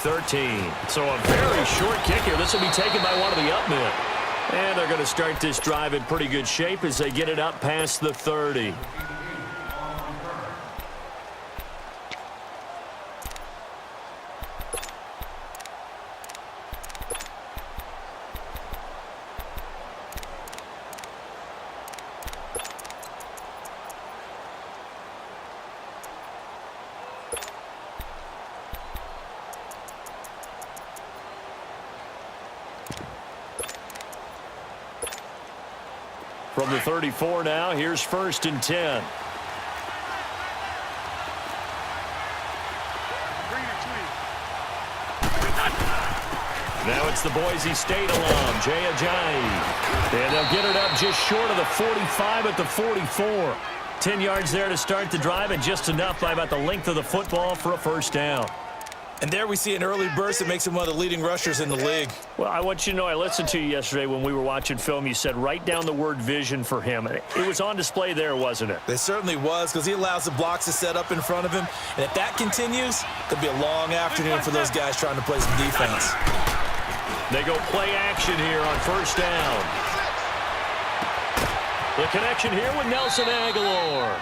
13. So a very short kick here. This will be taken by one of the up men. And they're going to start this drive in pretty good shape as they get it up past the 30. From the 34 now, here's 1st and 10. Now it's the Boise State alum, Jay Ajayi. And they'll get it up just short of the 45 at the 44. 10 yards there to start the drive, and just enough by about the length of the football for a first down. And there we see an early burst that makes him one of the leading rushers in the league. Well, I want you to know, I listened to you yesterday when we were watching film. You said write down the word vision for him. It was on display there, wasn't it? It certainly was, because he allows the blocks to set up in front of him. And if that continues, it could be a long afternoon for those guys trying to play some defense. They go play action here on first down. The connection here with Nelson Aguilar.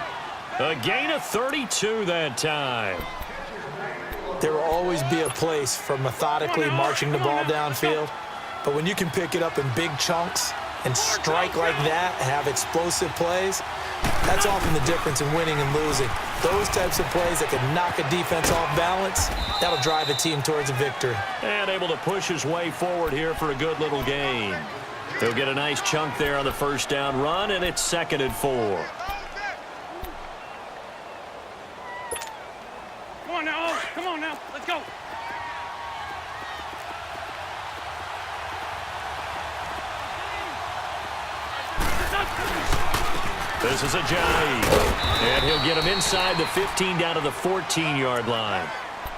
A gain of 32 that time. There will always be a place for methodically marching the ball downfield. But when you can pick it up in big chunks and strike like that and have explosive plays, that's often the difference in winning and losing. Those types of plays that can knock a defense off balance, that'll drive a team towards a victory. And able to push his way forward here for a good little gain. He'll get a nice chunk there on the first down run, and it's 2nd and 4. Come on now, let's go. This is Ajayi. And he'll get him inside the 15 down to the 14-yard line.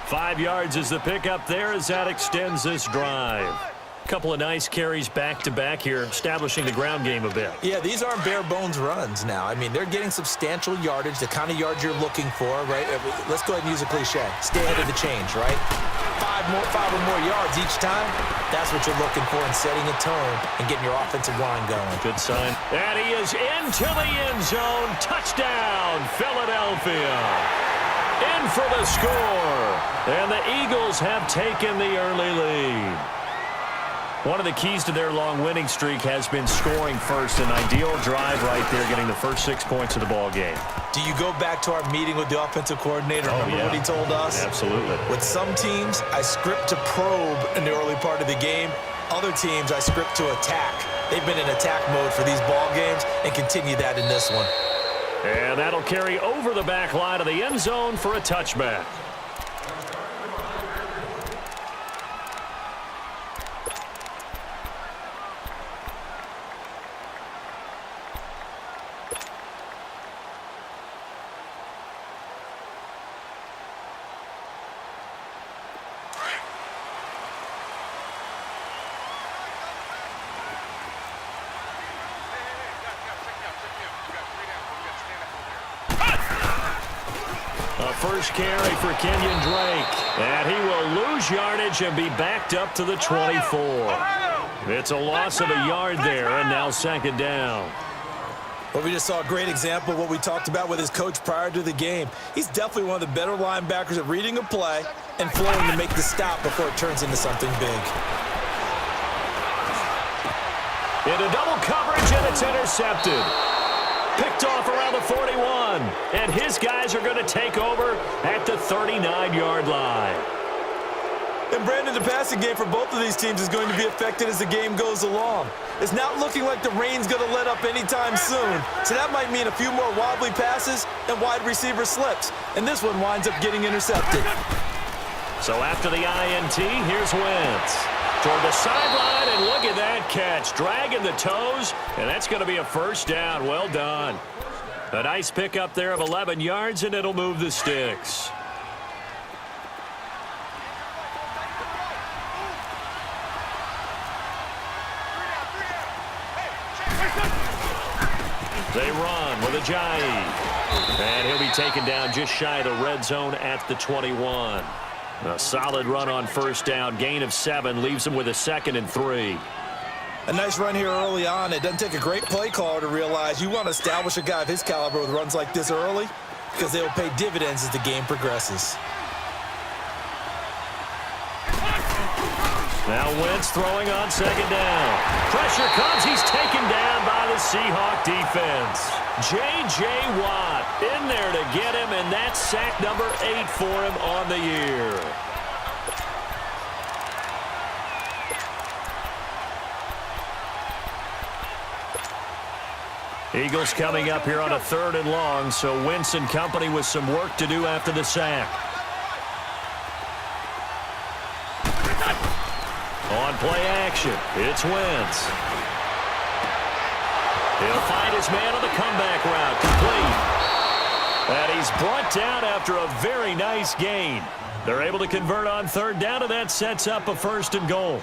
5 yards is the pickup there as that extends this drive. Couple of nice carries back-to-back here, establishing the ground game a bit. Yeah, these aren't bare-bones runs now. I mean, they're getting substantial yardage, the kind of yards you're looking for, right? Let's go ahead and use a cliche. Stay ahead of the change, right? Five or more yards each time, that's what you're looking for in setting a tone and getting your offensive line going. Good sign. And he is into the end zone. Touchdown, Philadelphia. In for the score. And the Eagles have taken the early lead. One of the keys to their long winning streak has been scoring first. An ideal drive right there, getting the first 6 points of the ball game. Do you go back to our meeting with the offensive coordinator? Remember what he told us? Absolutely. With some teams, I script to probe in the early part of the game. Other teams, I script to attack. They've been in attack mode for these ball games and continue that in this one. And that'll carry over the back line of the end zone for a touchback. First carry for Kenyon Drake. And he will lose yardage and be backed up to the 24. It's a loss of a yard there, and now 2nd down. Well, we just saw a great example of what we talked about with his coach prior to the game. He's definitely one of the better linebackers at reading a play and flowing to make the stop before it turns into something big. Into double coverage, and it's intercepted. Picked off around the 41. And his guys are going to take over at the 39-yard line. And Brandon, the passing game for both of these teams is going to be affected as the game goes along. It's not looking like the rain's going to let up anytime soon. So that might mean a few more wobbly passes and wide receiver slips. And this one winds up getting intercepted. So after the INT, here's Wentz. Toward the sideline, and look at that catch. Dragging the toes, and that's going to be a first down. Well done. A nice pickup there of 11 yards, and it'll move the sticks. They run with Ajayi. And he'll be taken down just shy of the red zone at the 21. A solid run on first down. Gain of 7 leaves him with a 2nd and 3. A nice run here early on. It doesn't take a great play caller to realize you want to establish a guy of his caliber with runs like this early because they will pay dividends as the game progresses. Now Wentz throwing on 2nd down. Pressure comes. He's taken down by the Seahawk defense. J.J. Watt in there to get him, and that's sack number 8 for him on the year. Eagles coming up here on a 3rd and long, so Wentz and company with some work to do after the sack. On play action, it's Wentz. He'll find his man on the comeback route, complete. And he's brought down after a very nice gain. They're able to convert on 3rd down, and that sets up a 1st and goal.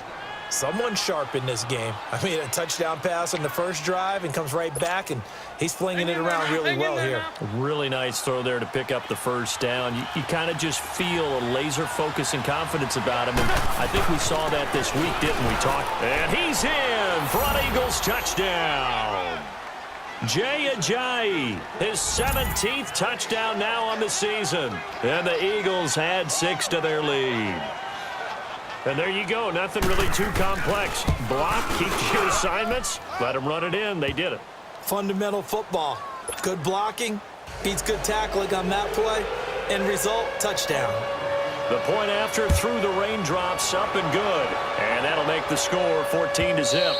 Someone sharp in this game. I mean, a touchdown pass on the first drive and comes right back, and he's flinging it around really well here. Really nice throw there to pick up the 1st down. You kind of just feel a laser focus and confidence about him, and I think we saw that this week, didn't we, Talk? And he's in for an Eagles touchdown. Jay Ajayi, his 17th touchdown now on the season, and the Eagles add 6 to their lead. And there you go. Nothing really too complex. Block, keep your assignments, let them run it in. They did it. Fundamental football. Good blocking, beats good tackling on that play, end result, touchdown. The point after through the raindrops, up and good. And that'll make the score 14-0.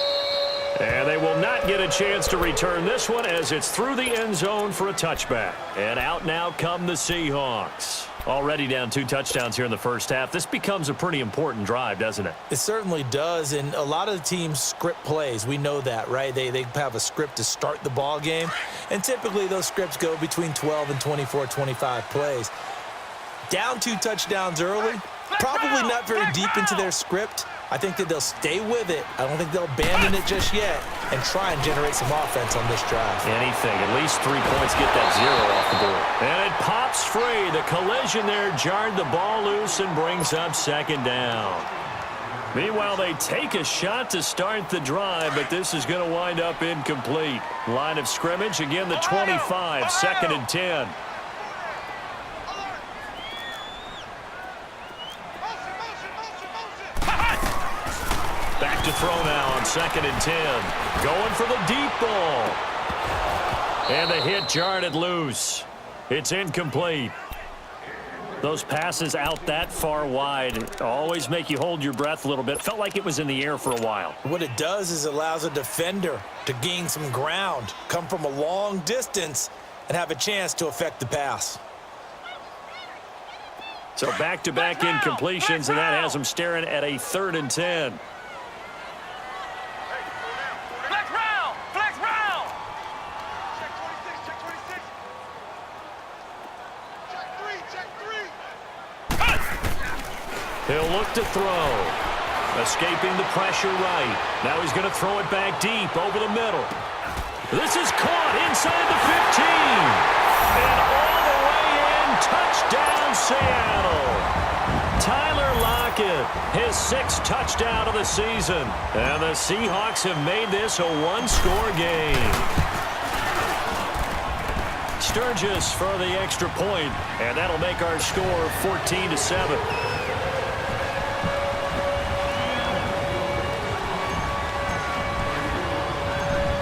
And they will not get a chance to return this one as it's through the end zone for a touchback. And out now come the Seahawks. Already down 2 touchdowns here in the first half. This becomes a pretty important drive, doesn't it? It certainly does, and a lot of the teams script plays. We know that, right? They have a script to start the ball game, and typically those scripts go between 12 and 24, 25 plays. Down 2 touchdowns early, probably not very deep into their script. I think that they'll stay with it. I don't think they'll abandon it just yet and try and generate some offense on this drive. Anything. At least 3 points, get that 0 off the board. And it pops free. The collision there jarred the ball loose and brings up 2nd down. Meanwhile, they take a shot to start the drive, but this is going to wind up incomplete. Line of scrimmage, again the 25, 2nd and 10. Back to throw now on 2nd and 10. Going for the deep ball. And the hit jarred it loose. It's incomplete. Those passes out that far wide always make you hold your breath a little bit. Felt like it was in the air for a while. What it does is it allows a defender to gain some ground, come from a long distance, and have a chance to affect the pass. So back-to-back incompletions, and that has them staring at a 3rd and 10. He'll look to throw. Escaping the pressure right. Now he's going to throw it back deep over the middle. This is caught inside the 15. And all the way in. Touchdown, Seattle. Tyler Lockett, his 6th touchdown of the season. And the Seahawks have made this a 1-score game. Sturgis for the extra point, and that'll make our score 14-7.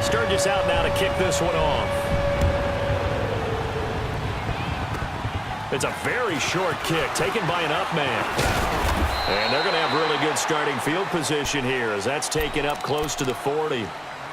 Sturgis out now to kick this one off. It's a very short kick taken by an up man. And they're going to have really good starting field position here as that's taken up close to the 40.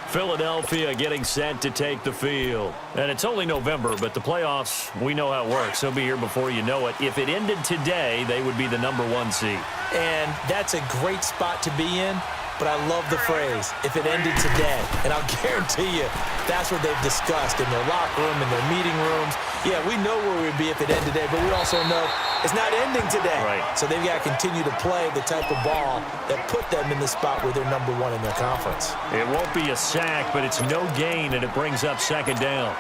Philadelphia getting set to take the field. And it's only November, but the playoffs, we know how it works. They'll be here before you know it. If it ended today, they would be the #1 seed. And that's a great spot to be in. But I love the phrase, if it ended today. And I'll guarantee you, that's what they've discussed in their locker room, in their meeting rooms. Yeah, we know where we'd be if it ended today, but we also know it's not ending today. Right. So they've got to continue to play the type of ball that put them in the spot where they're #1 in their conference. It won't be a sack, but it's no gain, and it brings up 2nd down.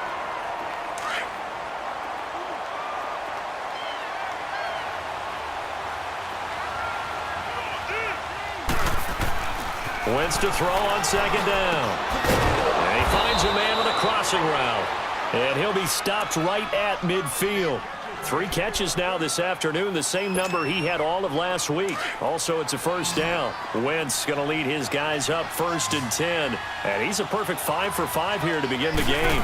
Wentz to throw on second down. And he finds a man on a crossing route. And he'll be stopped right at midfield. 3 catches now this afternoon, the same number he had all of last week. Also, it's a first down. Wentz going to lead his guys up 1st and 10. And he's a perfect 5 for 5 here to begin the game.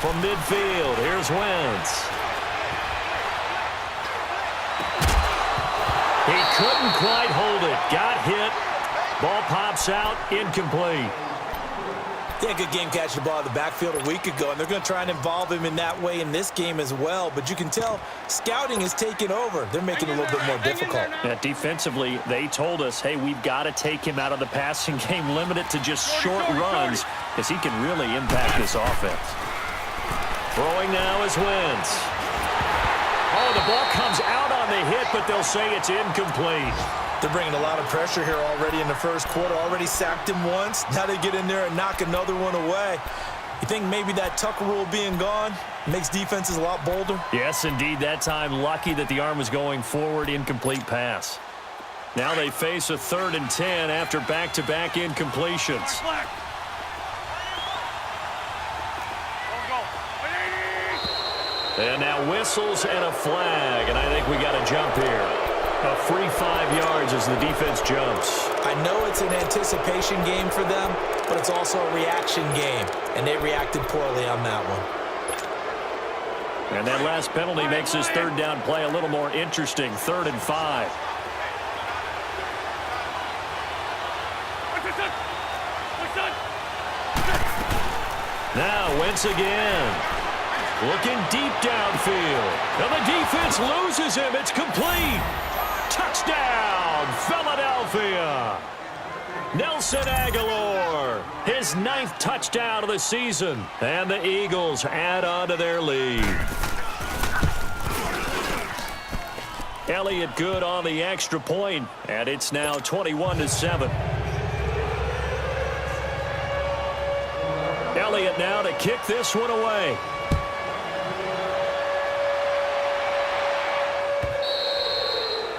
From midfield, here's Wentz. He couldn't quite hold it. Got hit. Ball pops out, incomplete. They had a good game catching the ball in the backfield a week ago, and they're going to try and involve him in that way in this game as well. But you can tell scouting is taking over. They're making it a little bit more difficult. Yeah, defensively, they told us, hey, we've got to take him out of the passing game, limit it to just short runs, because he can really impact this offense. Throwing now is Wentz. Oh, the ball comes out on the hit, but they'll say it's incomplete. They're bringing a lot of pressure here already in the first quarter. Already sacked him once. Now they get in there and knock another one away. You think maybe that Tucker rule being gone makes defenses a lot bolder? Yes, indeed. That time, lucky that the arm was going forward. Incomplete pass. Now they face a 3rd and 10 after back-to-back incompletions. And now whistles and a flag, and I think we got a jump here. A free 5 yards as the defense jumps. I know it's an anticipation game for them, but it's also a reaction game, and they reacted poorly on that one. And that last penalty makes his 3rd down play a little more interesting. 3rd and 5. Now Wentz again. Looking deep downfield. And the defense loses him. It's complete. Touchdown, Philadelphia. Nelson Aguilar, his 9th touchdown of the season. And the Eagles add on to their lead. Elliott good on the extra point, and it's now 21-7. Elliott now to kick this one away.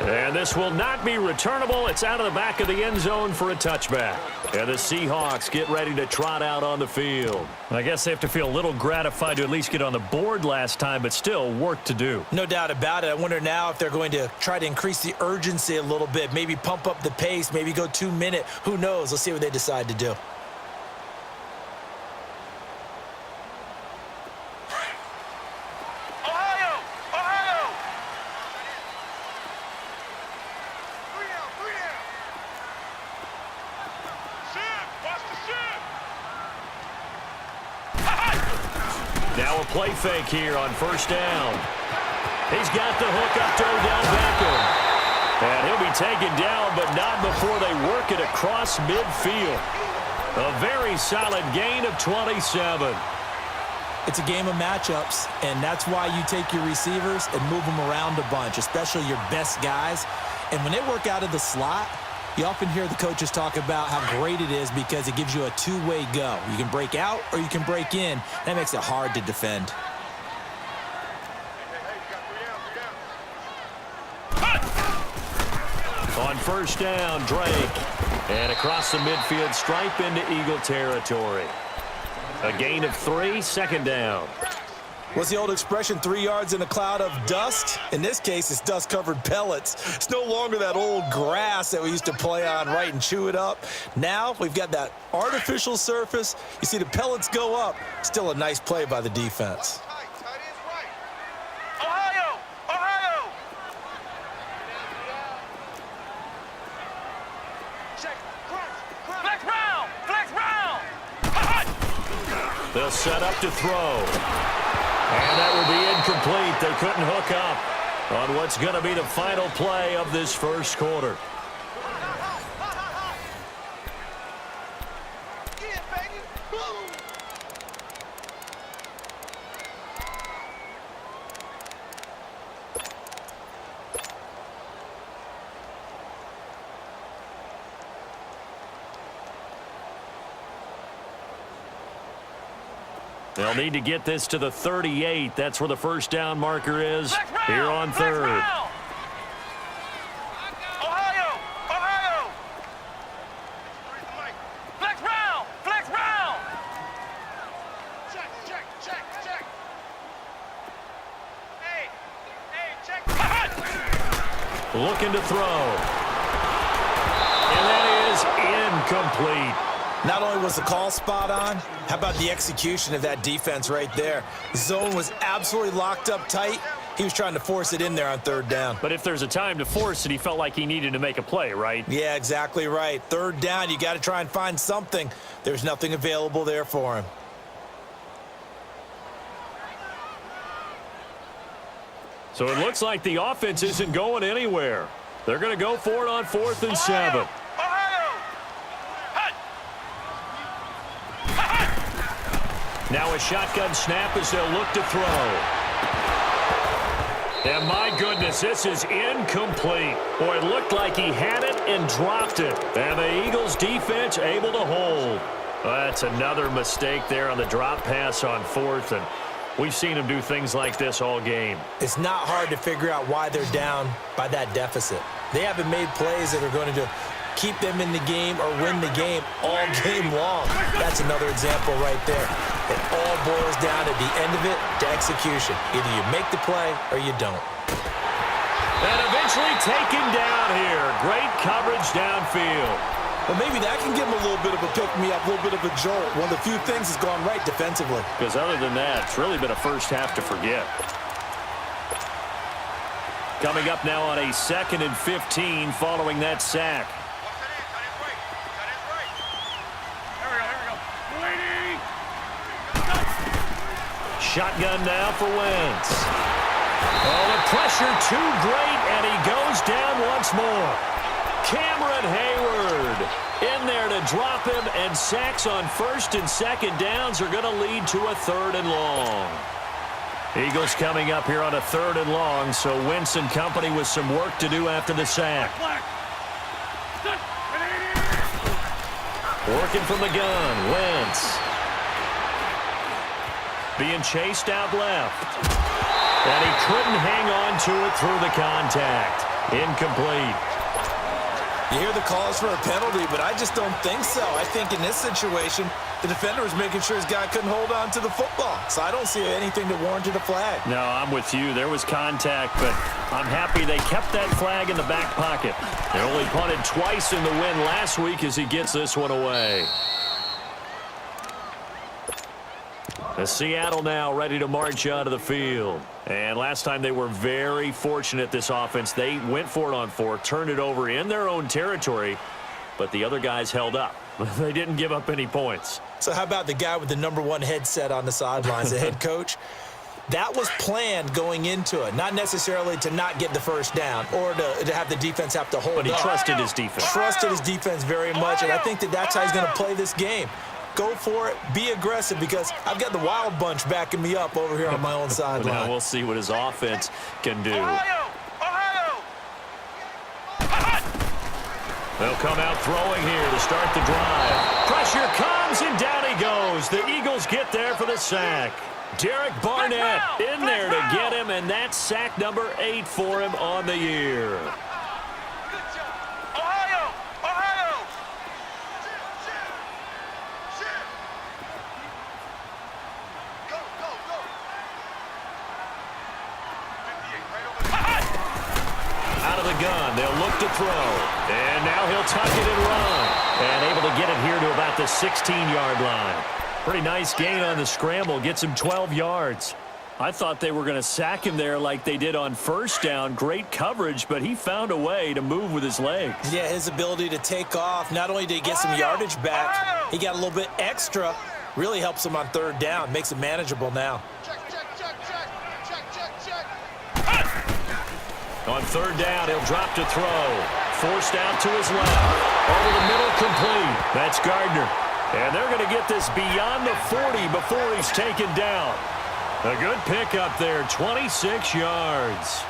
And this will not be returnable. It's out of the back of the end zone for a touchback. And the Seahawks get ready to trot out on the field. I guess they have to feel a little gratified to at least get on the board last time, but still work to do. No doubt about it. I wonder now if they're going to try to increase the urgency a little bit, maybe pump up the pace, maybe go 2-minute. Who knows? Let's see what they decide to do. Now a play fake here on 1st down. He's got the hook up to Odell Beckham. And he'll be taken down, but not before they work it across midfield. A very solid gain of 27. It's a game of matchups, and that's why you take your receivers and move them around a bunch, especially your best guys. And when they work out of the slot, you often hear the coaches talk about how great it is because it gives you a two-way go. You can break out or you can break in. That makes it hard to defend. On 1st down, Drake. And across the midfield stripe into Eagle territory. A gain of 3, 2nd down. What's the old expression, 3 yards in a cloud of dust? In this case, it's dust-covered pellets. It's no longer that old grass that we used to play on, right, and chew it up. Now we've got that artificial surface. You see the pellets go up. Still a nice play by the defense. They'll set up to throw. And that will be incomplete. They couldn't hook up on what's going to be the final play of this first quarter. They'll need to get this to the 38. That's where the 1st down marker is here on 3rd. looking to throw. And that is incomplete. Not only was the call spot on, how about the execution of that defense right there? The zone was absolutely locked up tight. He was trying to force it in there on third down. But if there's a time to force it, he felt like he needed to make a play, right? Yeah, exactly right. Third down, you got to try and find something. There's nothing available there for him. So it looks like the offense isn't going anywhere. They're going to go for it on 4th and 7. Now a shotgun snap as they'll look to throw. And my goodness, this is incomplete. Boy, it looked like he had it and dropped it. And the Eagles defense able to hold. That's another mistake there on the drop pass on 4th. And we've seen him do things like this all game. It's not hard to figure out why they're down by that deficit. They haven't made plays that are going to keep them in the game or win the game all game long. That's another example right there. It all boils down at the end of it to execution. Either you make the play or you don't. And eventually taken down here. Great coverage downfield. Well, maybe that can give him a little bit of a pick-me-up, a little bit of a jolt. One of the few things that's gone right defensively. Because other than that, it's really been a first half to forget. Coming up now on a 2nd and 15 following that sack. Shotgun now for Wentz. Oh, the pressure too great, and he goes down once more. Cameron Hayward in there to drop him, and sacks on 1st and 2nd downs are going to lead to a 3rd and long. Eagles coming up here on a 3rd and long, so Wentz and company with some work to do after the sack. Working from the gun, Wentz. Being chased out left. And he couldn't hang on to it through the contact. Incomplete. You hear the calls for a penalty, but I just don't think so. I think in this situation, the defender was making sure his guy couldn't hold on to the football. So I don't see anything that warranted a flag. No, I'm with you. There was contact, but I'm happy they kept that flag in the back pocket. They only punted twice in the win last week as he gets this one away. As Seattle now ready to march out of the field. And last time they were very fortunate, this offense. They went for it on 4th, turned it over in their own territory, but the other guys held up. They didn't give up any points. So how about the guy with the #1 headset on the sidelines, the head coach? That was planned going into it, not necessarily to not get the first down or to have the defense have to hold up. But he trusted his defense. Trusted his defense very much, and I think that's how he's going to play this game. Go for it. Be aggressive, because I've got the wild bunch backing me up over here on my own sideline. Now we'll see what his offense can do. They'll come out throwing here to start the drive. Pressure comes, and down he goes. The Eagles get there for the sack. Derek Barnett in there to get him, and that's sack number 8 for him on the year. Gun. They'll look to throw. And now he'll tuck it and run. And able to get it here to about the 16-yard line. Pretty nice gain on the scramble. Gets him 12 yards. I thought they were going to sack him there like they did on 1st down. Great coverage, but he found a way to move with his legs. Yeah, his ability to take off. Not only did he get some yardage back, he got a little bit extra. Really helps him on 3rd down. Makes it manageable now. On 3rd down, he'll drop to throw. Forced out to his left. Over the middle, complete. That's Gardner. And they're going to get this beyond the 40 before he's taken down. A good pickup there, 26 yards.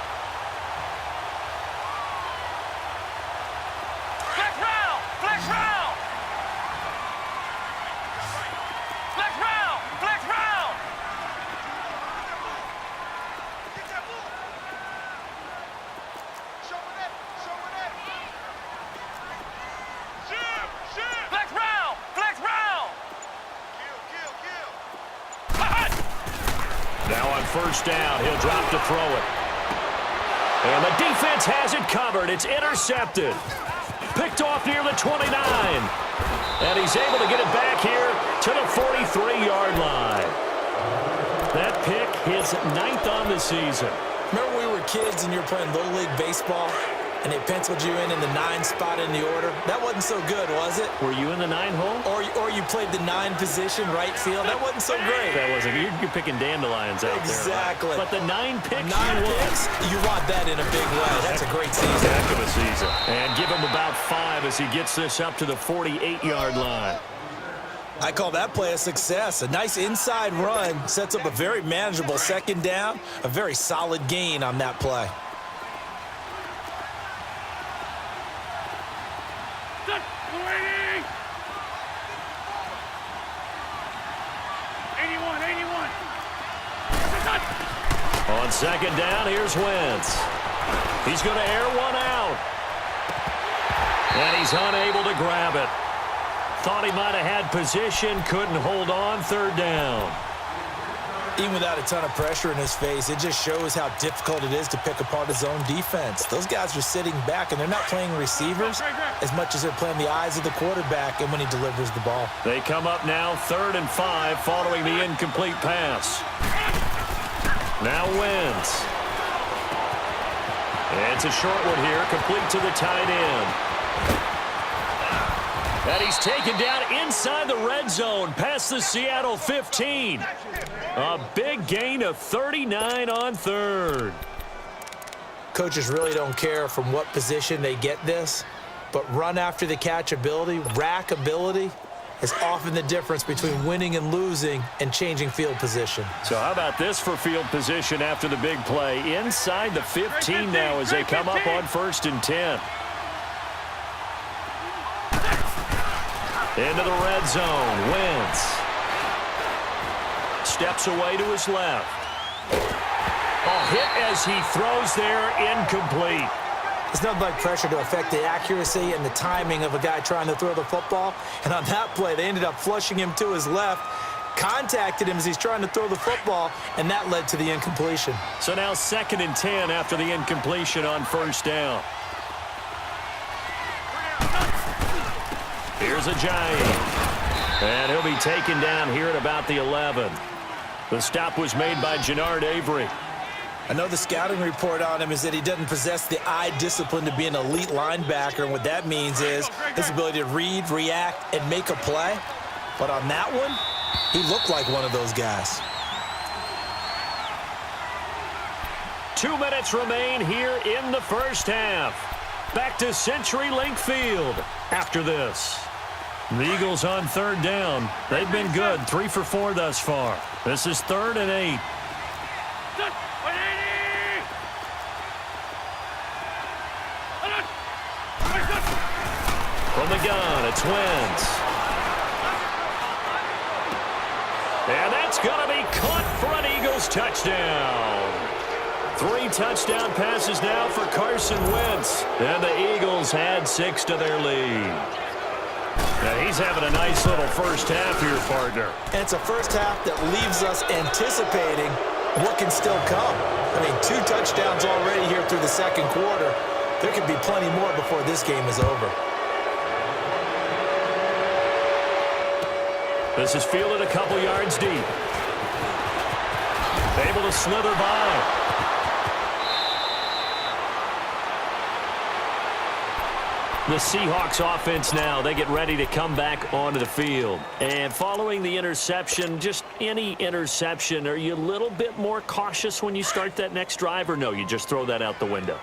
Now on 1st down, he'll drop to throw it. And the defense has it covered. It's intercepted. Picked off near the 29. And he's able to get it back here to the 43-yard line. That pick, his 9th on the season. Remember when we were kids and you were playing Little League Baseball and they penciled you in the 9 spot in the order? That wasn't so good, was it? Were you in the 9 hole? Or you played the 9 position, right field? That wasn't so great. That wasn't. You're picking dandelions out exactly. there. Right? But the 9 picks, 9 picks, you want that in a big way. That's a great season. Heck of a season. And give him about 5 as he gets this up to the 48-yard line. I call that play a success. A nice inside run sets up a very manageable second down, a very solid gain on that play. On second down, here's Wentz. He's going to air one out. And he's unable to grab it. Thought he might have had position, couldn't hold on, third down. Even without a ton of pressure in his face, it just shows how difficult it is to pick apart his own defense. Those guys are sitting back, and they're not playing receivers as much as they're playing the eyes of the quarterback and when he delivers the ball. They come up now 3rd and 5 following the incomplete pass. Now Wentz. And it's a short one here, complete to the tight end. And he's taken down inside the red zone past the Seattle 15. A big gain of 39 on 3rd. Coaches really don't care from what position they get this, but run after the catch ability, rack ability, is often the difference between winning and losing and changing field position. So how about this for field position after the big play? Inside the 15 now as they come up on 1st and 10. Into the red zone, Wentz. Steps away to his left. A hit as he throws there, incomplete. It's nothing like pressure to affect the accuracy and the timing of a guy trying to throw the football. And on that play, they ended up flushing him to his left, contacted him as he's trying to throw the football, and that led to the incompletion. So now 2nd and 10 after the incompletion on 1st down. Here's a giant. And he'll be taken down here at about the 11. The stop was made by Jannard Avery. I know the scouting report on him is that he doesn't possess the eye discipline to be an elite linebacker, and what that means is his ability to read, react, and make a play. But on that one, he looked like one of those guys. 2 minutes remain here in the first half. Back to CenturyLink Field after this. The Eagles on 3rd down. They've been good, 3 for 4 thus far. This is 3rd and 8. From the gun, it's Wentz. And that's going to be caught for an Eagles touchdown. 3 touchdown passes now for Carson Wentz. And the Eagles had 6 to their lead. Now he's having a nice little first half here, partner. And it's a first half that leaves us anticipating what can still come. I mean, 2 touchdowns already here through the second quarter. There could be plenty more before this game is over. This is fielded a couple yards deep. Able to slither by. The Seahawks offense now, they get ready to come back onto the field. And following the interception, just any interception, are you a little bit more cautious when you start that next drive, or no, you just throw that out the window?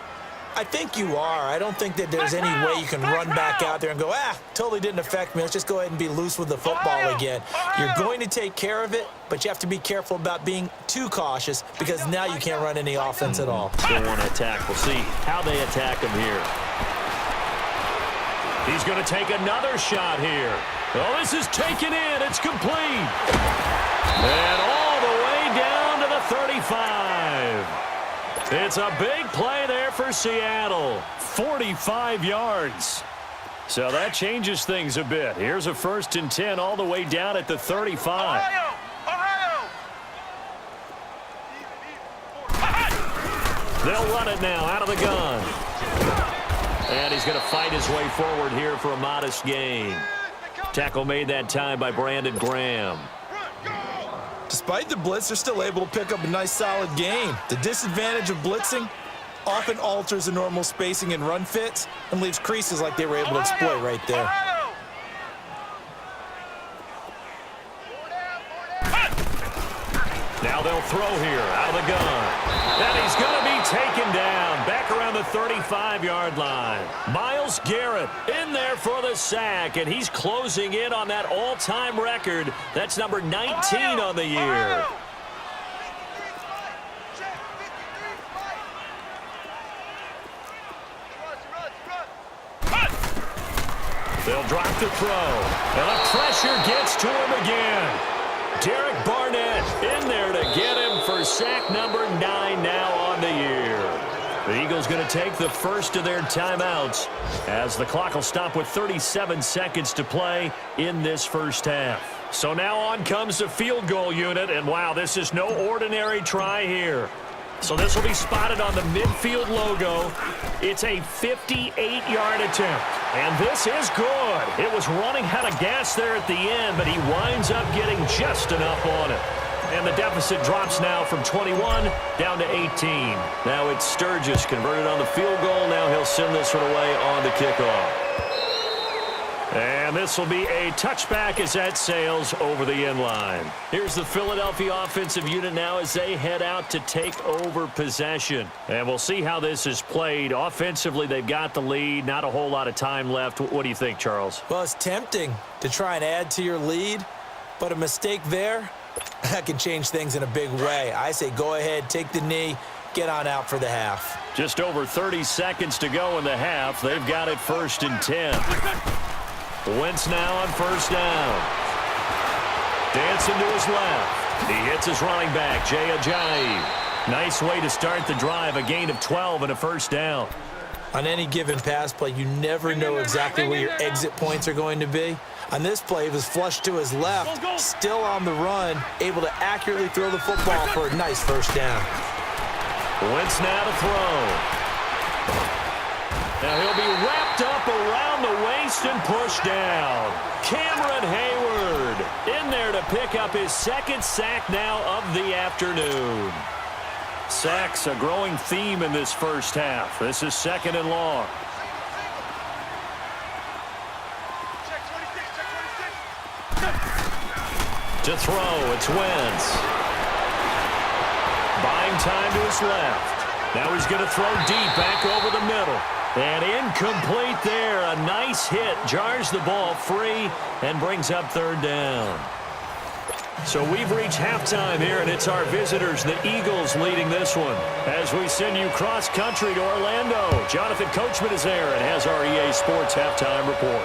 I think you are. I don't think that there's any way you can run back out there and go, totally didn't affect me. Let's just go ahead and be loose with the football again. You're going to take care of it, but you have to be careful about being too cautious because now you can't run any offense at all. They want to attack. We'll see how they attack him here. He's going to take another shot here. Oh, this is taken in. It's complete. And all the way down to the 35. It's a big play there for Seattle. 45 yards. So that changes things a bit. Here's a 1st and 10 all the way down at the 35. They'll run it now out of the gun. And he's going to fight his way forward here for a modest gain. Tackle made that time by Brandon Graham. Despite the blitz, they're still able to pick up a nice solid gain. The disadvantage of blitzing often alters the normal spacing and run fits and leaves creases like they were able to exploit right there. Now they'll throw here out of the gun. And he's going to be taken down back around the 35-yard line. Myles Garrett in there for the sack, and he's closing in on that all-time record. That's number 19 on the year. They'll drop the throw. And the pressure gets to him again. Derek Barnett in there to get him for sack number 9 now on the year. The Eagles going to take the first of their timeouts as the clock will stop with 37 seconds to play in this first half. So now on comes the field goal unit, and wow, this is no ordinary try here. So this will be spotted on the midfield logo. It's a 58-yard attempt. And this is good. It was running out of gas there at the end, but he winds up getting just enough on it. And the deficit drops now from 21 down to 18. Now it's Sturgis converted on the field goal. Now he'll send this one away on the kickoff. And this will be a touchback as that sails over the end line. Here's the Philadelphia offensive unit now as they head out to take over possession. And we'll see how this is played. Offensively, they've got the lead. Not a whole lot of time left. What do you think, Charles? Well, it's tempting to try and add to your lead, but a mistake there, that can change things in a big way. I say go ahead, take the knee, get on out for the half. Just over 30 seconds to go in the half. They've got it 1st and 10. Wentz now on first down. Dancing to his left. He hits his running back, Jay Ajayi. Nice way to start the drive, a gain of 12 and a first down. On any given pass play, you never know exactly where your exit points are going to be. On this play, he was flushed to his left, still on the run, able to accurately throw the football for a nice first down. Wentz now to throw. Now he'll be wrapped up around the waist and pushed down. Cameron Hayward in there to pick up his 2nd sack now of the afternoon. Sacks a growing theme in this first half. This is 2nd and long. To throw, it's Wentz. Buying time to his left. Now he's going to throw deep back over the middle. And incomplete there. A nice hit. Jars the ball free and brings up 3rd down. So we've reached halftime here, and it's our visitors, the Eagles, leading this one. As we send you cross-country to Orlando, Jonathan Coachman is there and has our EA Sports halftime report.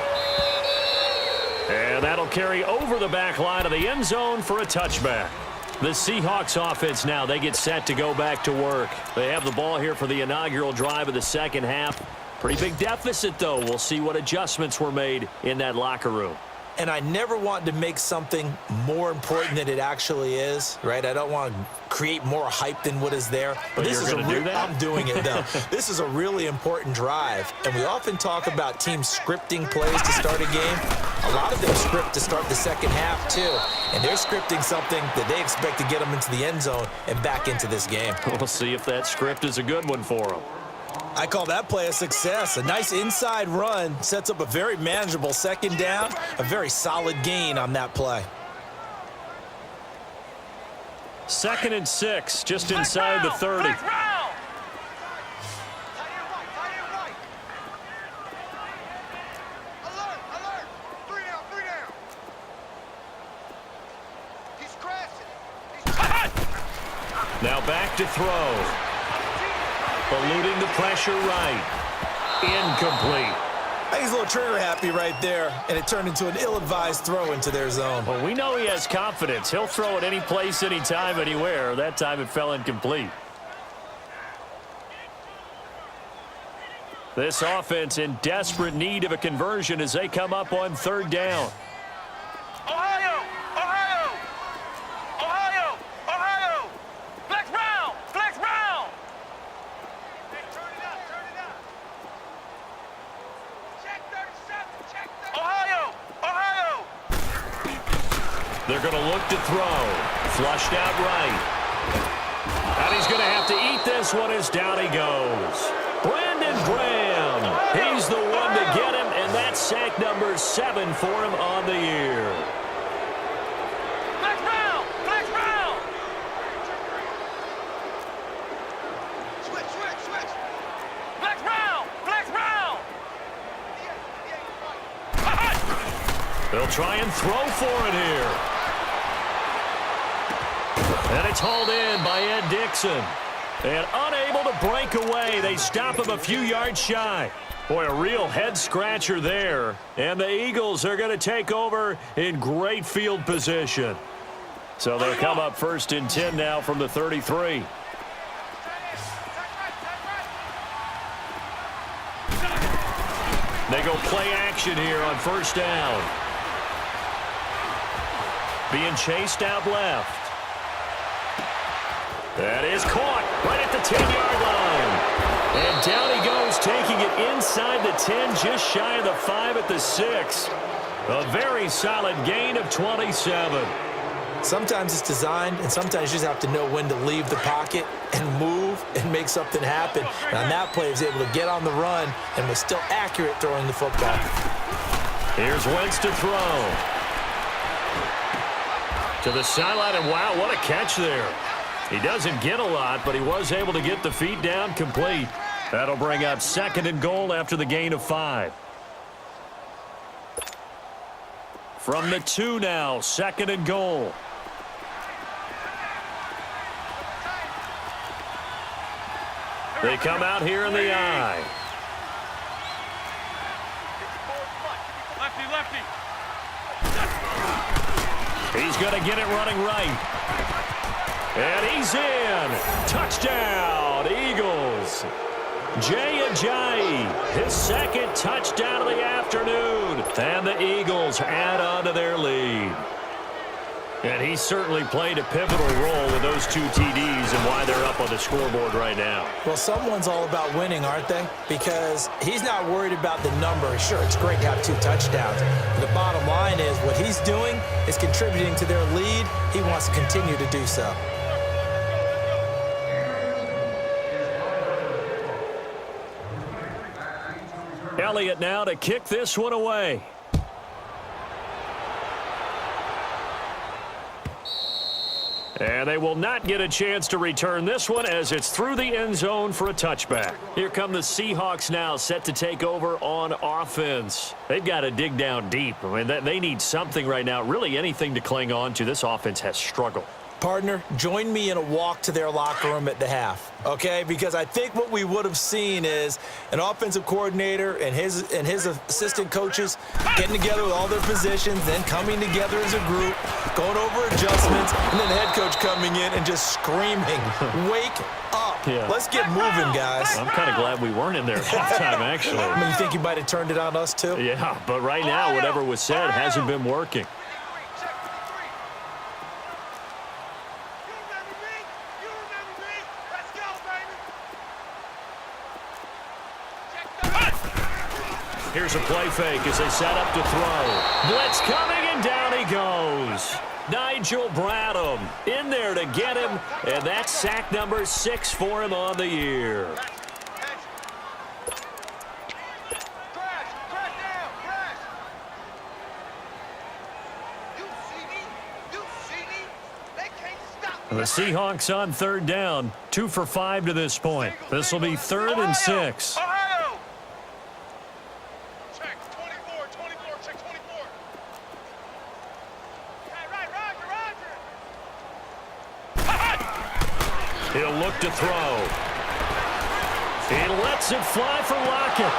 And that'll carry over the back line of the end zone for a touchback. The Seahawks offense now, they get set to go back to work. They have the ball here for the inaugural drive of the second half. Pretty big deficit, though. We'll see what adjustments were made in that locker room. And I never want to make something more important than it actually is, right? I don't want to create more hype than what is there. But this is I'm doing it, though. This is a really important drive. And we often talk about teams scripting plays to start a game. A lot of them script to start the second half, too. And they're scripting something that they expect to get them into the end zone and back into this game. We'll see if that script is a good one for them. I call that play a success. A nice inside run sets up a very manageable 2nd down, a very solid gain on that play. 2nd and 6, just inside the 30. Now back to throw. Eluding the pressure right. Incomplete. I think he's a little trigger happy right there, and it turned into an ill-advised throw into their zone. Well, we know he has confidence. He'll throw it any place, anytime, anywhere. That time it fell incomplete. This offense in desperate need of a conversion as they come up on 3rd down. Ohio! Ohio! Ohio! Ohio! Flex round! Flex round! They're going to look to throw. Flushed out right. And he's going to have to eat this one as down he goes. Brandon Graham. He's the one to get him, and that's sack number 7 for him on the year. Flex round! Flex round! Switch! Flex round! Flex round! They'll try and throw for it here. And it's hauled in by Ed Dixon. And unable to break away, they stop him a few yards shy. Boy, a real head-scratcher there. And the Eagles are going to take over in great field position. So they'll come up 1st and 10 now from the 33. They go play action here on 1st down. Being chased out left. That is caught right at the 10-yard line. And down he goes, taking it inside the 10, just shy of the 5 at the 6. A very solid gain of 27. Sometimes it's designed, and sometimes you just have to know when to leave the pocket and move and make something happen. And on that play, he was able to get on the run and was still accurate throwing the football. Here's Wentz to throw. To the sideline, and wow, what a catch there. He doesn't get a lot, but he was able to get the feet down complete. That'll bring up 2nd and goal after the gain of 5. From the 2 now, 2nd and goal. They come out here in the eye. Lefty! He's going to get it running right. And he's in. Touchdown, Eagles. Jay Ajayi, his 2nd touchdown of the afternoon. And the Eagles add on to their lead. And he certainly played a pivotal role with those 2 TDs and why they're up on the scoreboard right now. Well, someone's all about winning, aren't they? Because he's not worried about the number. Sure, it's great to have 2 touchdowns. But the bottom line is what he's doing is contributing to their lead. He wants to continue to do so. Elliott now to kick this one away. And they will not get a chance to return this one as it's through the end zone for a touchback. Here come the Seahawks now set to take over on offense. They've got to dig down deep. I mean, they need something right now, really anything to cling on to. This offense has struggled. Partner, join me in a walk to their locker room at the half, okay? Because I think what we would have seen is an offensive coordinator and his assistant coaches getting together with all their positions, then coming together as a group, going over adjustments, and then the head coach coming in and just screaming, wake up. Yeah. Let's get moving, guys. I'm kind of glad we weren't in there at halftime, actually. I mean, you think you might have turned it on us, too? Yeah, but right now, whatever was said hasn't been working. Here's a play fake as they set up to throw. Blitz coming, and down he goes. Nigel Bradham in there to get him, and that's sack number 6 for him on the year. The Seahawks on 3rd down, 2 for 5 to this point. This will be 3rd and 6. He'll look to throw. He lets it fly for Lockett.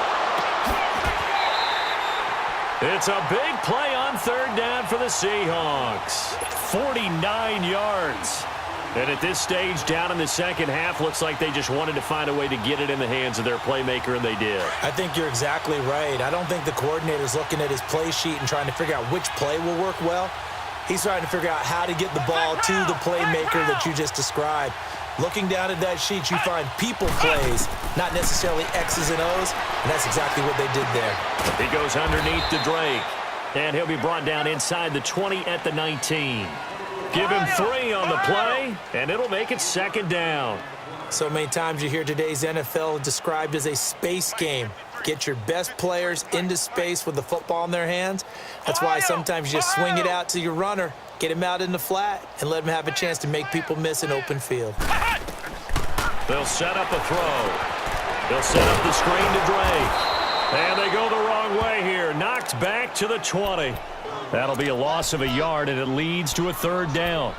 It's a big play on 3rd down for the Seahawks. 49 yards. And at this stage, down in the second half, looks like they just wanted to find a way to get it in the hands of their playmaker, and they did. I think you're exactly right. I don't think the coordinator's looking at his play sheet and trying to figure out which play will work well. He's trying to figure out how to get the ball to the playmaker that you just described. Looking down at that sheet, you find people plays, not necessarily X's and O's, and that's exactly what they did there. He goes underneath to Drake. And he'll be brought down inside the 20 at the 19. Give him 3 on the play, and it'll make it second down. So many times you hear today's NFL described as a space game. Get your best players into space with the football in their hands. That's why sometimes you just swing it out to your runner, get him out in the flat, and let him have a chance to make people miss an open field. They'll set up a throw. They'll set up the screen to Drake. And they go the wrong way here. Knocked back to the 20. That'll be a loss of a yard, and it leads to a third down.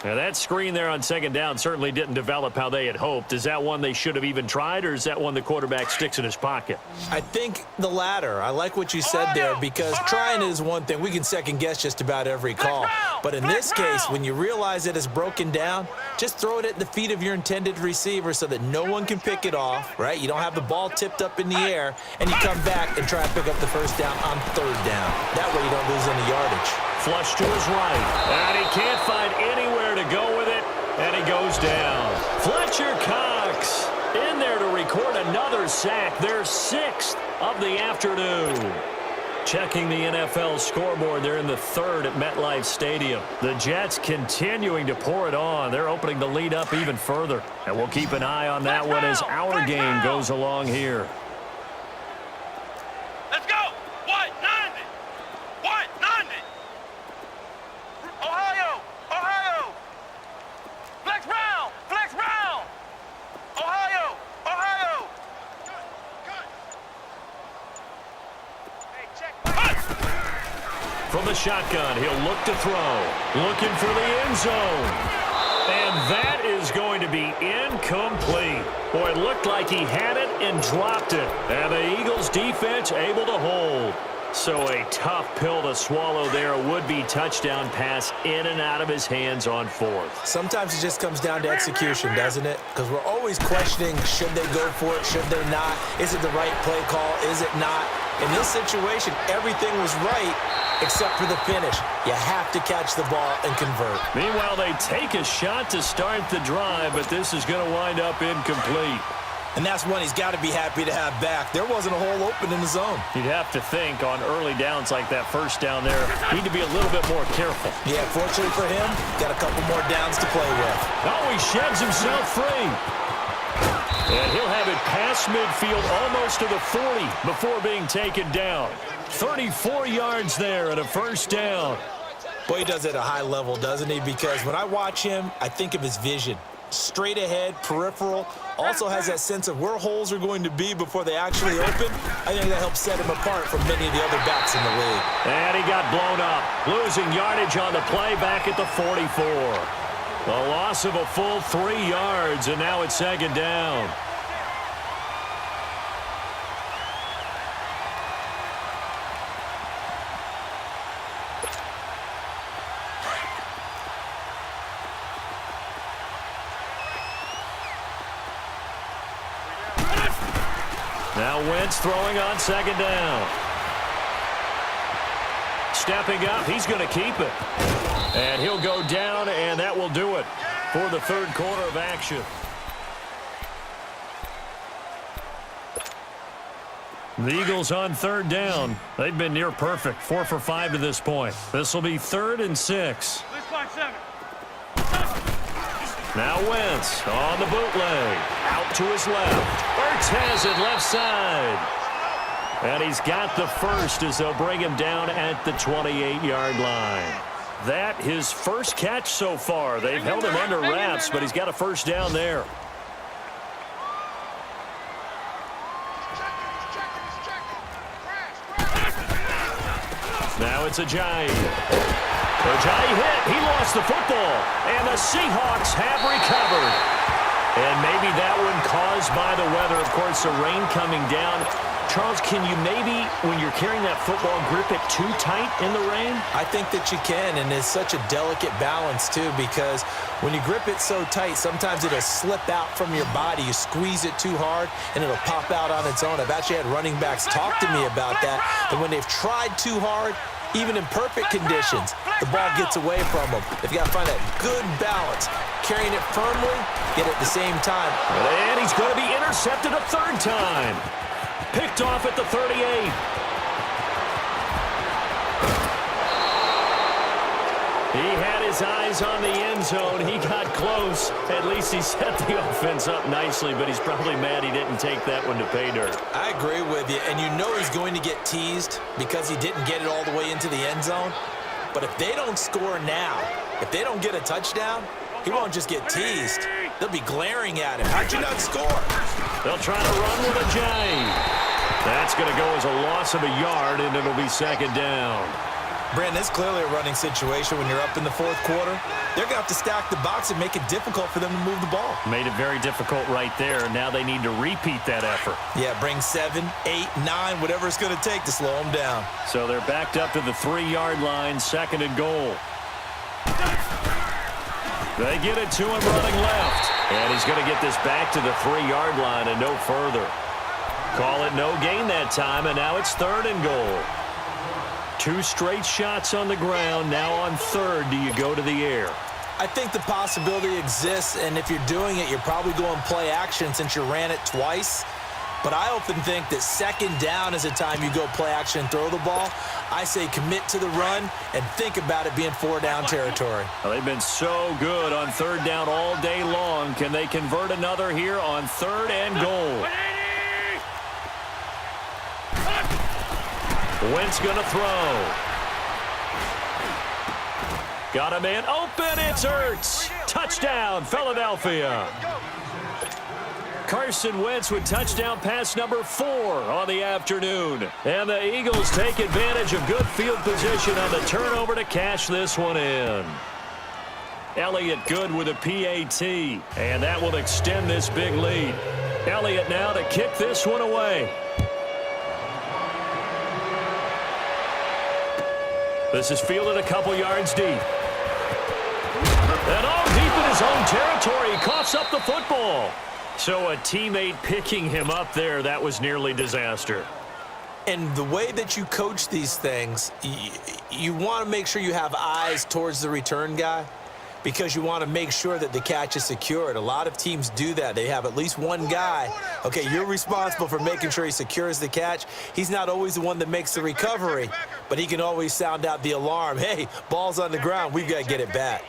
Now, that screen there on second down certainly didn't develop how they had hoped. Is that one they should have even tried, or is that one the quarterback sticks in his pocket? I think the latter. I like what you said there, because trying is one thing. We can second-guess just about every call. But in this case, when you realize that it's broken down, just throw it at the feet of your intended receiver so that no one can pick it off, right? You don't have the ball tipped up in the air, and you come back and try to pick up the first down on third down. That way you don't lose any yardage. Flush to his right, and he can't find anywhere to go with it, and he goes down. Fletcher Cox in there to record another sack, their 6th of the afternoon. Checking the NFL scoreboard, they're in the 3rd at MetLife Stadium. The Jets continuing to pour it on. They're opening the lead up even further, and we'll keep an eye on that one as our game goes along here. Let's go. 190. 190. Ohio. Ohio. Flex round. Flex round. Ohio. Ohio. Hey, check. From the shotgun, he'll look to throw. Looking for the end zone. And that is going to be incomplete. Boy, it looked like he had it and dropped it. And the Eagles defense able to hold. So a tough pill to swallow there. A would-be touchdown pass in and out of his hands on 4th. Sometimes it just comes down to execution, doesn't it? Because we're always questioning, should they go for it, should they not? Is it the right play call, is it not? In this situation, everything was right except for the finish. You have to catch the ball and convert. Meanwhile, they take a shot to start the drive, but this is going to wind up incomplete. And that's one he's got to be happy to have back. There wasn't a hole open in the zone. You'd have to think on early downs like that first down there, need to be a little bit more careful. Yeah, fortunately for him, got a couple more downs to play with. Oh, he sheds himself free. And he'll have it past midfield almost to the 40 before being taken down. 34 yards there and a first down. Boy, he does it at a high level, doesn't he? Because when I watch him, I think of his vision. Straight ahead, peripheral, also has that sense of where holes are going to be before they actually open. I think that helps set him apart from many of the other backs in the league. And he got blown up, losing yardage on the play back at the 44. A loss of a full 3 yards, and now it's second down. Now Wentz throwing on second down. Stepping up, he's going to keep it. And he'll go down, and that will do it for the third quarter of action. The Eagles on third down. They've been near perfect, 4 for 5 to this point. This will be 3rd and 6. Now Wentz on the bootleg. Out to his left. Ertz has it left side. And he's got the first as they'll bring him down at the 28-yard line. That his first catch so far. They've held him under wraps, but he's got a first down there. Now it's Ajayi. Ajayi hit. He lost the football. And the Seahawks have recovered. And maybe that one caused by the weather. Of course, the rain coming down. Charles, can you maybe, when you're carrying that football, grip it too tight in the rain? I think that you can, and it's such a delicate balance, too, because when you grip it so tight, sometimes it'll slip out from your body. You squeeze it too hard, and it'll pop out on its own. I've actually had running backs talk to me about that when they've tried too hard, even in perfect conditions, the ball gets away from them. They've got to find that good balance, carrying it firmly, yet at the same time. And he's going to be intercepted a third time. Picked off at the 38. his eyes on the end zone. He got close. At least he set the offense up nicely, but he's probably mad he didn't take that one to pay dirt. I agree with you, and you know he's going to get teased because he didn't get it all the way into the end zone. But if they don't score now, if they don't get a touchdown, he won't just get teased. They'll be glaring at him. How'd you not score? They'll try to run with a J. That's going to go as a loss of a yard, and it'll be second down. Brandon, it's clearly a running situation when you're up in the fourth quarter. They're going to have to stack the box and make it difficult for them to move the ball. Made it very difficult right there, and now they need to repeat that effort. Yeah, bring 7, 8, 9, whatever it's going to take to slow them down. So they're backed up to the 3-yard line, second and goal. They get it to him running left. And he's going to get this back to the 3-yard line and no further. Call it no gain that time, and now it's third and goal. 2 straight shots on the ground. Now on third, do you go to the air? I think the possibility exists, and if you're doing it, you're probably going play action since you ran it twice. But I often think that second down is a time you go play action and throw the ball. I say commit to the run and think about it being 4-down territory. Well, they've been so good on third down all day long. Can they convert another here on third and goal? Wentz going to throw. Got a man open. It's Ertz. Touchdown, Philadelphia. Carson Wentz with touchdown pass number 4 on the afternoon. And the Eagles take advantage of good field position on the turnover to cash this one in. Elliott good with a PAT. And that will extend this big lead. Elliott now to kick this one away. This is fielded a couple yards deep. And all deep in his own territory. He coughs up the football. So a teammate picking him up there, that was nearly disaster. And the way that you coach these things, you want to make sure you have eyes towards the return guy because you want to make sure that the catch is secured. A lot of teams do that. They have at least one guy. Okay, you're responsible for making sure he secures the catch. He's not always the one that makes the recovery, but he can always sound out the alarm. Hey, ball's on the ground. We've got to get it back.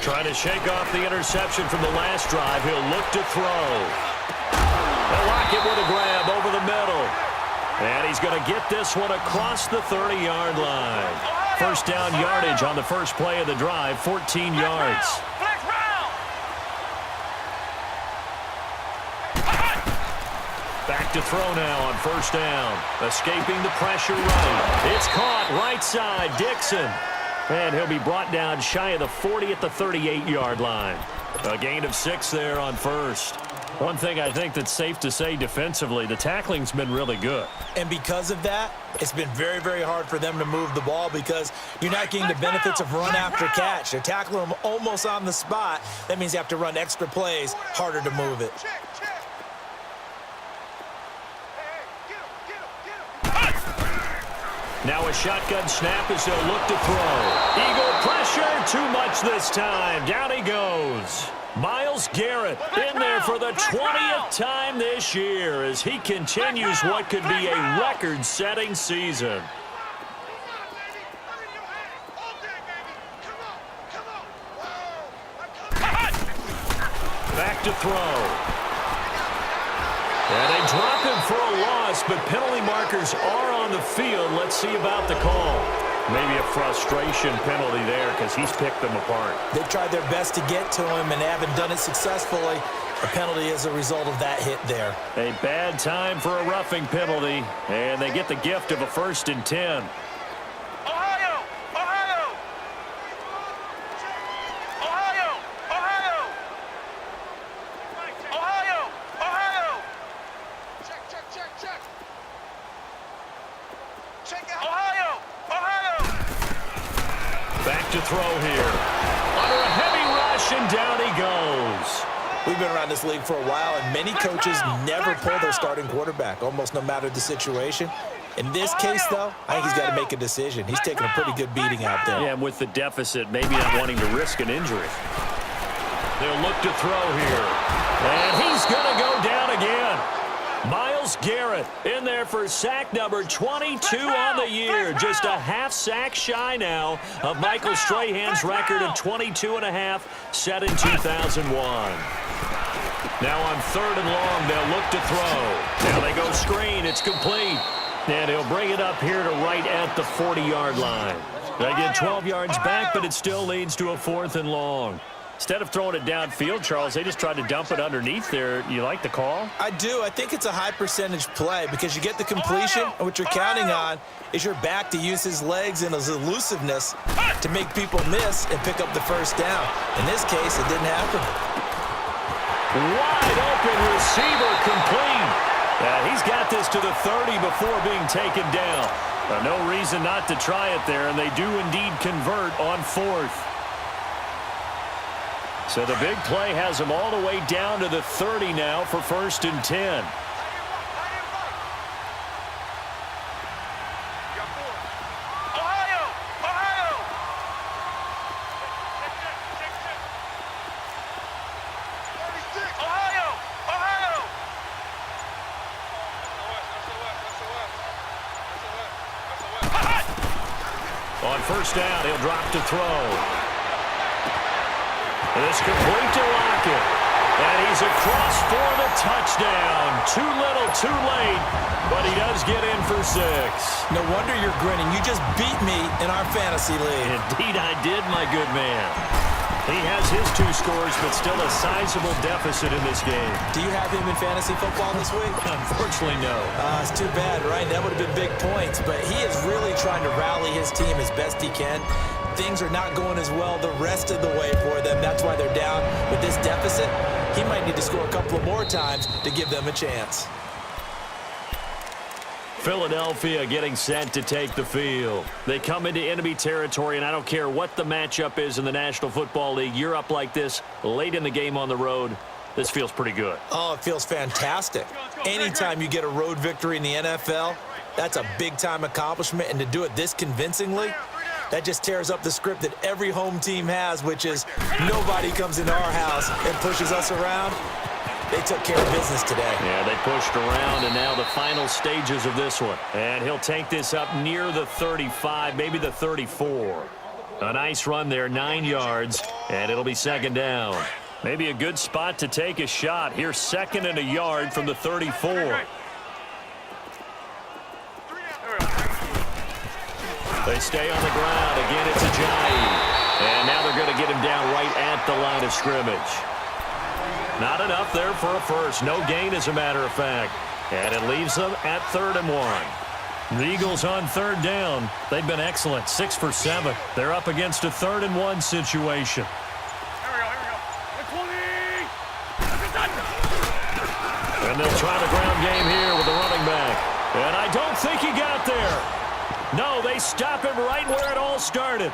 Trying to shake off the interception from the last drive. He'll look to throw. They'll lock it with a grab over the middle. And he's going to get this one across the 30-yard line. First down yardage on the first play of the drive, 14 yards. Back to throw now on first down. Escaping the pressure right. It's caught right side, Dixon. And he'll be brought down shy of the 40 at the 38-yard line. A gain of 6 there on first. One thing I think that's safe to say defensively, the tackling's been really good. And because of that, it's been very, very hard for them to move the ball because you're not getting the benefits of run after catch. They're tackling them almost on the spot. That means you have to run extra plays, harder to move it. Now a shotgun snap as they'll look to throw. Eagle pressure, too much this time. Down he goes. Myles Garrett in there for the 20th time this year as he continues what could be a record-setting season. Back to throw. And they drop him for a loss, but penalty markers are on the field. Let's see about the call. Maybe a frustration penalty there because he's picked them apart. They tried their best to get to him and haven't done it successfully. A penalty is a result of that hit there. A bad time for a roughing penalty, and they get the gift of a 1st and 10. Ohio! Ohio! Ohio! Ohio! Ohio! Ohio! Check, check, check, check. Check it. Ohio! Ohio! Back to throw here. Under a heavy rush, and down he goes. We've been around this league for a while, and many coaches never pull their starting quarterback, almost no matter the situation. In this case, though, I think he's got to make a decision. He's taking a pretty good beating out there. Yeah, and with the deficit, maybe not wanting to risk an injury. They'll look to throw here. And he's going to go down again. Myles Garrett in there for sack number 22 on the year. Just a half sack shy now of Michael Strahan's record of 22 and a half set in 2001. Now on 3rd and long, they'll look to throw. Now they go screen. It's complete. And he'll bring it up here to right at the 40-yard line. They get 12 yards back, but it still leads to a 4th and long. Instead of throwing it downfield, Charles, they just tried to dump it underneath there. You like the call? I do. I think it's a high-percentage play because you get the completion, and what you're counting on is your back to use his legs and his elusiveness to make people miss and pick up the first down. In this case, it didn't happen. Wide open receiver complete. He's got this to the 30 before being taken down. No reason not to try it there, and they do indeed convert on 4th. So the big play has them all the way down to the 30 now for 1st and 10. On 1st down, he'll drop to throw. It's complete to Lockett. And he's across for the touchdown. Too little, too late, but he does get in for 6. No wonder you're grinning. You just beat me in our fantasy league. Indeed I did, my good man. He has his 2 scores, but still a sizable deficit in this game. Do you have him in fantasy football this week? Unfortunately, no. It's too bad, right? That would have been big points, but he is really trying to rally his team as best he can. Things are not going as well the rest of the way for them. That's why they're down. With this deficit, he might need to score a couple of more times to give them a chance. Philadelphia getting set to take the field. They come into enemy territory, and I don't care what the matchup is in the National Football League. You're up like this late in the game on the road. This feels pretty good. Oh, it feels fantastic. Anytime you get a road victory in the NFL, that's a big-time accomplishment, and to do it this convincingly, that just tears up the script that every home team has, which is nobody comes into our house and pushes us around. They took care of business today. Yeah, they pushed around, and now the final stages of this one. And he'll take this up near the 35, maybe the 34. A nice run there, 9 yards, and it'll be 2nd down. Maybe a good spot to take a shot. Here's 2nd and a yard from the 34. They stay on the ground. Again, it's Ajayi. And now they're going to get him down right at the line of scrimmage. Not enough there for a first. No gain, as a matter of fact. And it leaves them at 3rd and 1. The Eagles on 3rd down. They've been excellent, 6 for 7. They're up against a 3rd and 1 situation. And they'll try the ground game here with the running back. And I don't think he got there. No, they stop him right where it all started.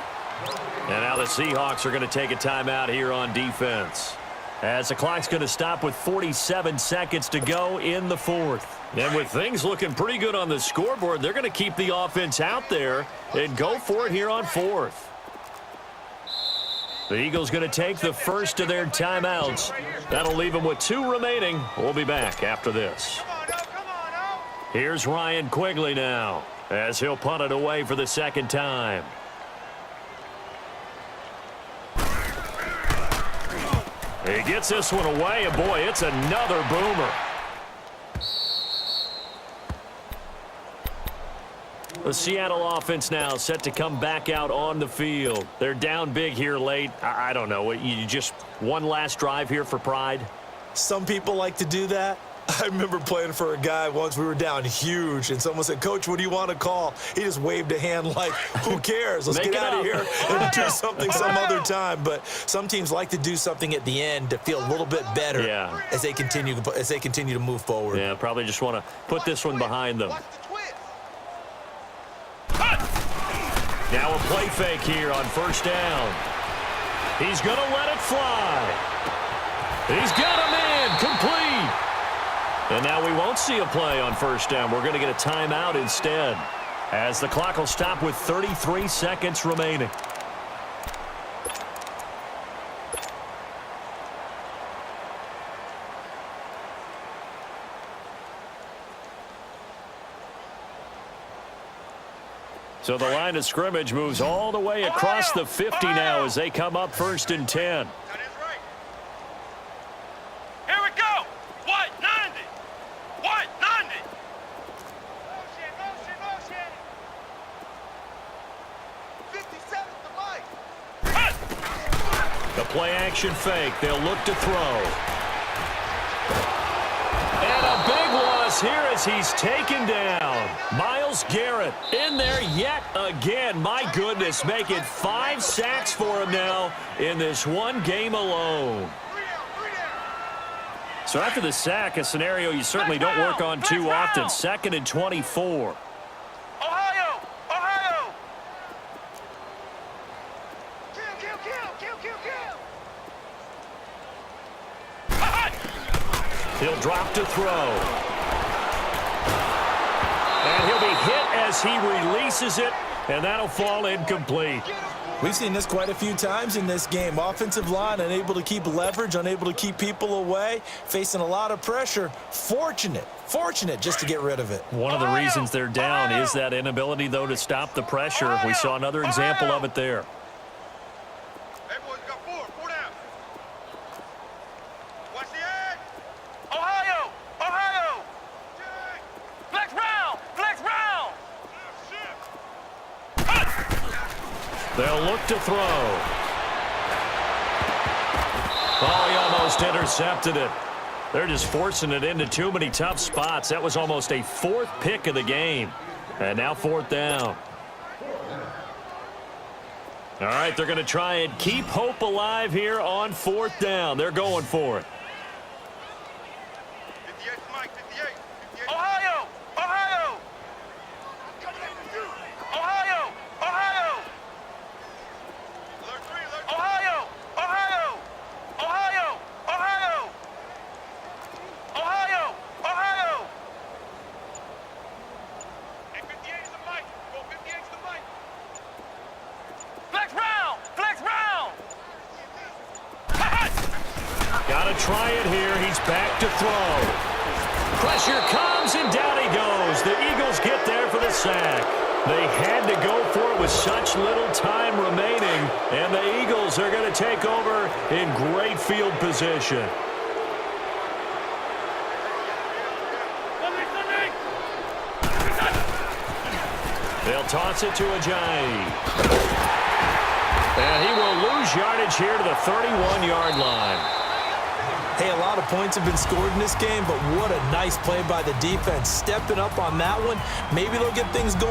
And now the Seahawks are going to take a timeout here on defense, as the clock's going to stop with 47 seconds to go in the 4th. And with things looking pretty good on the scoreboard, they're going to keep the offense out there and go for it here on 4th. The Eagles going to take the first of their timeouts. That'll leave them with 2 remaining. We'll be back after this. Here's Ryan Quigley now, as he'll punt it away for the 2nd time. He gets this one away, and boy, it's another boomer. The Seattle offense now set to come back out on the field. They're down big here late. I don't know. You just one last drive here for pride? Some people like to do that. I remember playing for a guy once. We were down huge, and someone said, "Coach, what do you want to call?" He just waved a hand like, who cares? Let's get out of here and do something some other time. But some teams like to do something at the end to feel a little bit better as they continue to move forward. Yeah, probably just want to put this one behind them. Now a play fake here on 1st down. He's going to let it fly. He's got him in, complete. And now we won't see a play on 1st down. We're going to get a timeout instead, as the clock will stop with 33 seconds remaining. So the line of scrimmage moves all the way across the 50 now as they come up 1st and 10. That is right. Here we go. What? 90. What? 90. Motion. 57 to Mike. The play action fake. They'll look to throw. And a big loss here as he's taken down. Myles Garrett in there yet again. My goodness, make it 5 sacks for him now in this one game alone. So after the sack, a scenario you certainly don't work on too often. 2nd and 24. Ohio. He'll drop to throw. And he'll be hit as he releases it, and that'll fall incomplete. We've seen this quite a few times in this game. Offensive line unable to keep leverage, unable to keep people away, facing a lot of pressure. Fortunate just to get rid of it. One of the reasons they're down is that inability, though, to stop the pressure. We saw another example of it there. Hey, boys, got 4 down. Watch the edge. Ohio. Flex round. They'll look to throw. Oh, he almost intercepted it. They're just forcing it into too many tough spots. That was almost a 4th pick of the game. And now 4th down. All right, they're going to try and keep hope alive here on 4th down. They're going for it. 58 to Mike. 58. Ohio. Alert 3. Ohio. And 58 to Mike. Go 58 to Mike. Flex round. Got to try it here. He's back to throw. Pressure comes, and down he goes. The Eagles get there for the sack. They had to go for it with such little time remaining, and the Eagles are going to take over in great field position. They'll toss it to Ajayi. And he will lose yardage here to the 31-yard line. Hey, a lot of points have been scored in this game, but what a nice play by the defense. Stepping up on that one. Maybe they'll get things going.